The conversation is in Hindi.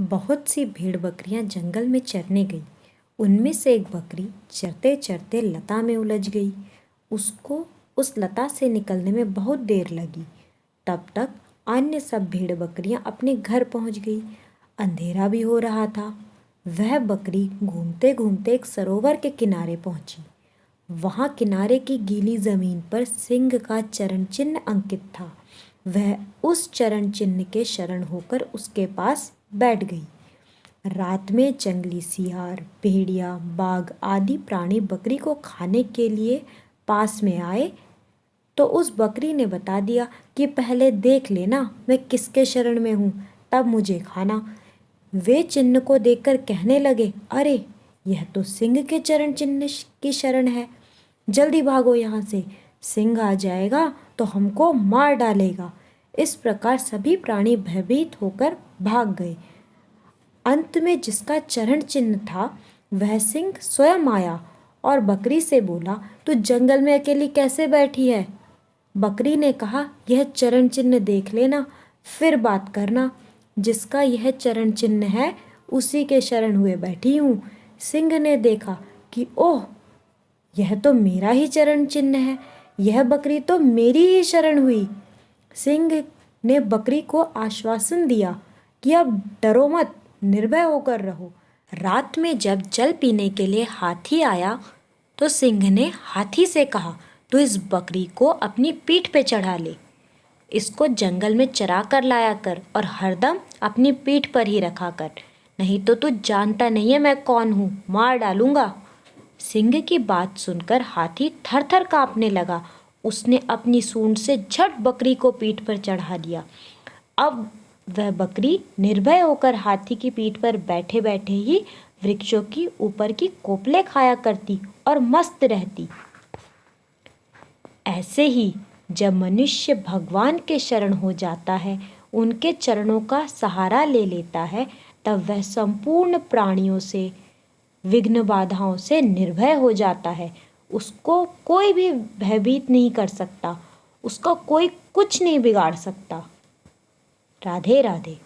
बहुत सी भेड़ बकरियां जंगल में चरने गई। उनमें से एक बकरी चरते चरते लता में उलझ गई। उसको उस लता से निकलने में बहुत देर लगी। तब तक अन्य सब भेड़ बकरियां अपने घर पहुंच गई। अंधेरा भी हो रहा था। वह बकरी घूमते घूमते एक सरोवर के किनारे पहुंची। वहां किनारे की गीली जमीन पर सिंह का चरण चिन्ह अंकित था। वह उस चरण चिन्ह के शरण होकर उसके पास बैठ गई। रात में जंगली सियार, भेड़िया, बाघ आदि प्राणी बकरी को खाने के लिए पास में आए तो उस बकरी ने बता दिया कि पहले देख लेना मैं किसके शरण में हूँ, तब मुझे खाना। वे चिन्ह को देखकर कहने लगे, अरे यह तो सिंह के चरण चिन्ह की शरण है। जल्दी भागो यहाँ से, सिंह आ जाएगा तो हमको मार डालेगा। इस प्रकार सभी प्राणी भयभीत होकर भाग गए। अंत में जिसका चरण चिन्ह था वह सिंह स्वयं आया और बकरी से बोला, तू जंगल में अकेली कैसे बैठी है? बकरी ने कहा, यह चरण चिन्ह देख लेना, फिर बात करना। जिसका यह चरण चिन्ह है उसी के शरण हुए बैठी हूँ। सिंह ने देखा कि ओह, यह तो मेरा ही चरण चिन्ह है, यह बकरी तो मेरी ही शरण हुई। सिंह ने बकरी को आश्वासन दिया कि अब डरो मत, निर्भय होकर रहो। रात में जब जल पीने के लिए हाथी आया तो सिंह ने हाथी से कहा, तू इस बकरी को अपनी पीठ पे चढ़ा ले, इसको जंगल में चरा कर लाया कर और हरदम अपनी पीठ पर ही रखा कर, नहीं तो तू जानता नहीं है मैं कौन हूँ, मार डालूंगा। सिंह की बात सुनकर हाथी थर थर कांपने लगा। उसने अपनी सूंड से झट बकरी को पीठ पर चढ़ा दिया। अब वह बकरी निर्भय होकर हाथी की पीठ पर बैठे बैठे ही वृक्षों की ऊपर की कोपले खाया करती और मस्त रहती। ऐसे ही जब मनुष्य भगवान के शरण हो जाता है, उनके चरणों का सहारा ले लेता है, तब वह संपूर्ण प्राणियों से, विघ्न बाधाओं से निर्भय हो जाता है। उसको कोई भी भयभीत नहीं कर सकता, उसका कोई कुछ नहीं बिगाड़ सकता। राधे राधे।